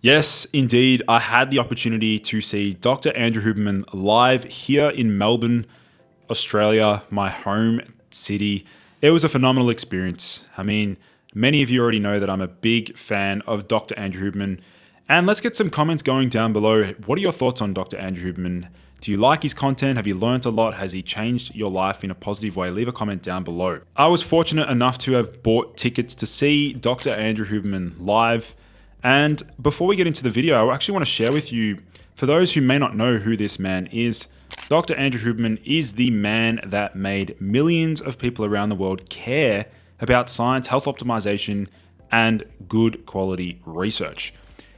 Yes, indeed. I had the opportunity to see Dr. Andrew Huberman live here in Melbourne, Australia, my home city. It was a phenomenal experience. I mean, many of you already know that I'm a big fan of Dr. Andrew Huberman. And let's get some comments going down below. What are your thoughts on Dr. Andrew Huberman? Do you like his content? Have you learned a lot? Has he changed your life in a positive way? Leave a comment down below. I was fortunate enough to have bought tickets to see Dr. Andrew Huberman live. And before we get into the video, I actually want to share with you, for those who may not know who this man is, Dr. Andrew Huberman is the man that made millions of people around the world care about science, health optimization, and good quality research.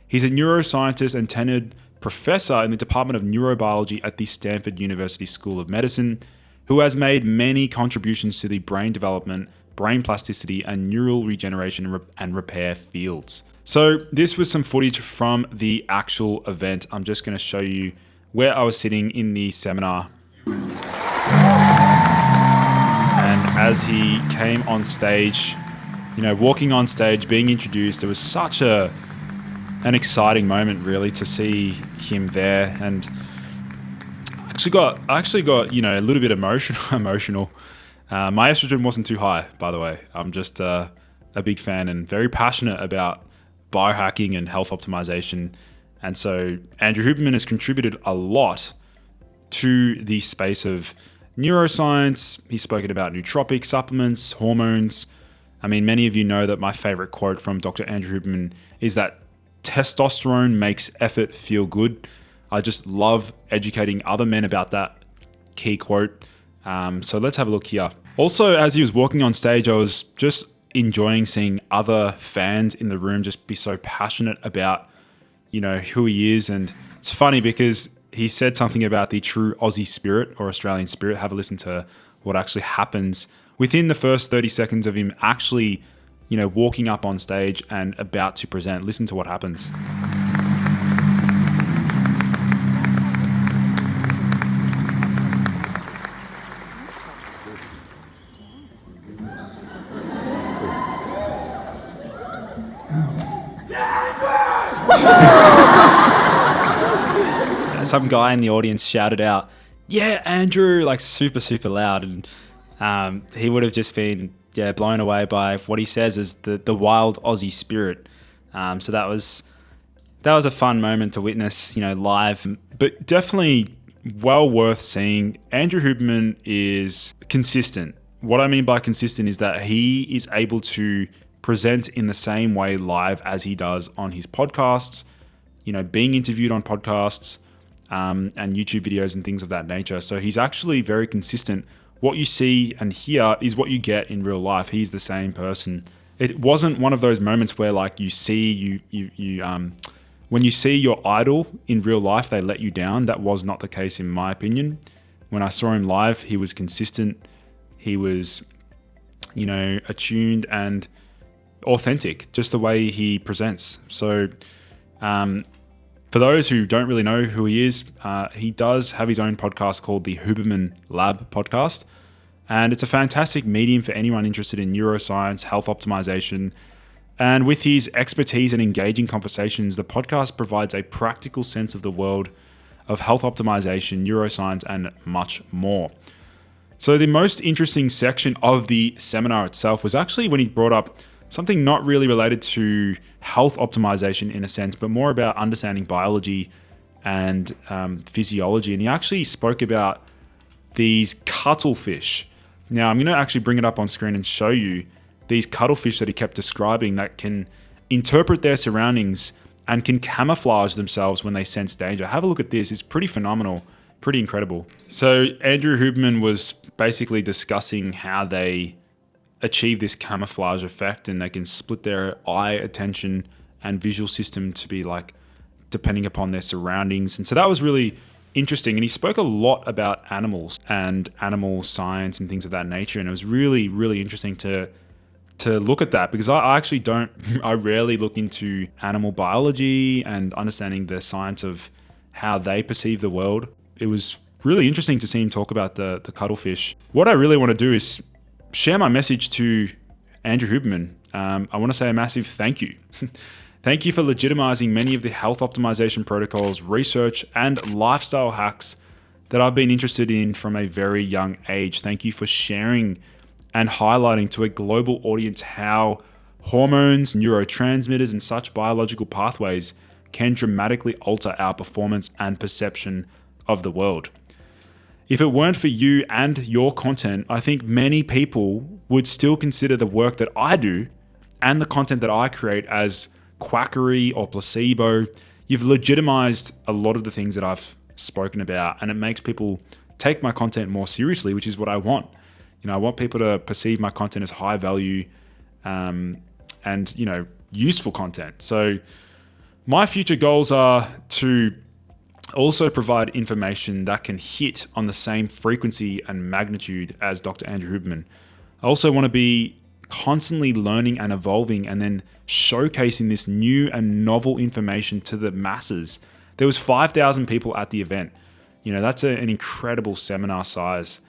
He's a neuroscientist and tenured professor in the Department of Neurobiology at the Stanford University School of Medicine, who has made many contributions to the brain development, brain plasticity, and neural regeneration and repair fields. So this was some footage from the actual event. I'm just going to show you where I was sitting in the seminar. And as he came on stage, walking on stage, being introduced, it was such an exciting moment really to see him there. And I actually got a little bit emotional. My estrogen wasn't too high, by the way. I'm just a big fan and very passionate about biohacking and health optimization. And so Andrew Huberman has contributed a lot to the space of neuroscience. He's spoken about nootropic supplements, hormones. I mean, many of you know that my favorite quote from Dr. Andrew Huberman is that testosterone makes effort feel good. I just love educating other men about that key quote. So let's have a look here. Also, as he was walking on stage, I was just enjoying seeing other fans in the room just be so passionate about, who he is. And it's funny because he said something about the true Aussie spirit or Australian spirit. Have a listen to what actually happens within the first 30 seconds of him actually, walking up on stage and about to present. Listen to what happens. Some guy in the audience shouted out, "Yeah, Andrew," like super, super loud. And he would have just been, blown away by what he says as the wild Aussie spirit. So that was a fun moment to witness, live, but definitely well worth seeing. Andrew Huberman is consistent. What I mean by consistent is that he is able to present in the same way live as he does on his podcasts, being interviewed on podcasts, and YouTube videos and things of that nature. So he's actually very consistent. What you see and hear is what you get in real life. He's the same person. It wasn't one of those moments where like when you see your idol in real life, they let you down. That was not the case in my opinion. When I saw him live, he was consistent. He was, attuned and authentic, just the way he presents. So, for those who don't really know who he is, he does have his own podcast called the Huberman Lab podcast. And it's a fantastic medium for anyone interested in neuroscience, health optimization. And with his expertise and engaging conversations, the podcast provides a practical sense of the world of health optimization, neuroscience, and much more. So the most interesting section of the seminar itself was actually when he brought up something not really related to health optimization in a sense, but more about understanding biology and physiology. And he actually spoke about these cuttlefish. Now, I'm going to actually bring it up on screen and show you these cuttlefish that he kept describing that can interpret their surroundings and can camouflage themselves when they sense danger. Have a look at this. It's pretty phenomenal, pretty incredible. So Andrew Huberman was basically discussing how they achieve this camouflage effect, and they can split their eye attention and visual system to be like depending upon their surroundings. And so that was really interesting. And he spoke a lot about animals and animal science and things of that nature. And it was really, really interesting to look at that, because I rarely look into animal biology and understanding the science of how they perceive the world. It was really interesting to see him talk about the cuttlefish. What I really want to do is share my message to Andrew Huberman. I want to say a massive thank you. Thank you for legitimizing many of the health optimization protocols, research, and lifestyle hacks that I've been interested in from a very young age. Thank you for sharing and highlighting to a global audience how hormones, neurotransmitters, and such biological pathways can dramatically alter our performance and perception of the world. If it weren't for you and your content, I think many people would still consider the work that I do and the content that I create as quackery or placebo. You've legitimized a lot of the things that I've spoken about, and it makes people take my content more seriously, which is what I want. I want people to perceive my content as high value and useful content. So my future goals are to also provide information that can hit on the same frequency and magnitude as Dr. Andrew Huberman. I also want to be constantly learning and evolving and then showcasing this new and novel information to the masses. There was 5,000 people at the event. That's an incredible seminar size,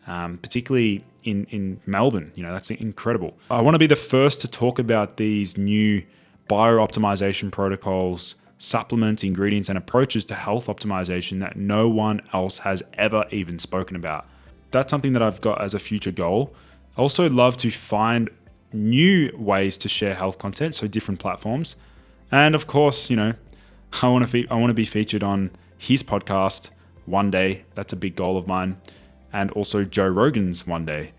particularly in Melbourne. That's incredible. I want to be the first to talk about these new biooptimization protocols, supplements, ingredients, and approaches to health optimization that no one else has ever even spoken about. That's something that I've got as a future goal. I also love to find new ways to share health content, so different platforms. And of course, I want to be featured on his podcast one day. That's a big goal of mine. And also Joe Rogan's one day.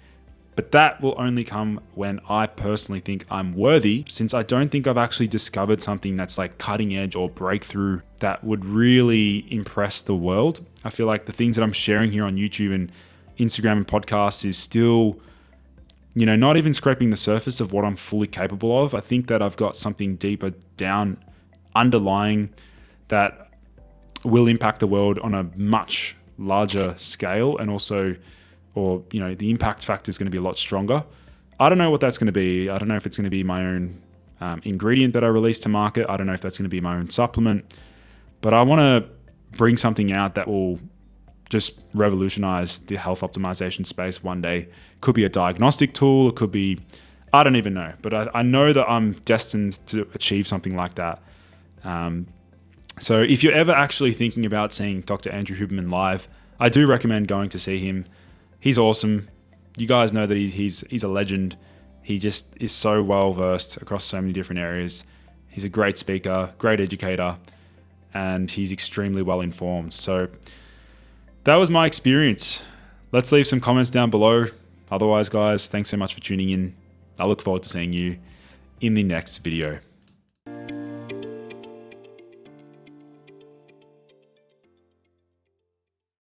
But that will only come when I personally think I'm worthy, since I don't think I've actually discovered something that's like cutting edge or breakthrough that would really impress the world. I feel like the things that I'm sharing here on YouTube and Instagram and podcasts is still, not even scraping the surface of what I'm fully capable of. I think that I've got something deeper down underlying that will impact the world on a much larger scale, and also, the impact factor is going to be a lot stronger. I don't know what that's going to be. I don't know if it's going to be my own ingredient that I release to market. I don't know if that's going to be my own supplement, but I want to bring something out that will just revolutionize the health optimization space one day. Could be a diagnostic tool. It could be, I don't even know, but I know that I'm destined to achieve something like that. So if you're ever actually thinking about seeing Dr. Andrew Huberman live, I do recommend going to see him. He's awesome. You guys know that he's a legend. He just is so well versed across so many different areas. He's a great speaker, great educator, and he's extremely well informed. So that was my experience. Let's leave some comments down below. Otherwise, guys, thanks so much for tuning in. I look forward to seeing you in the next video.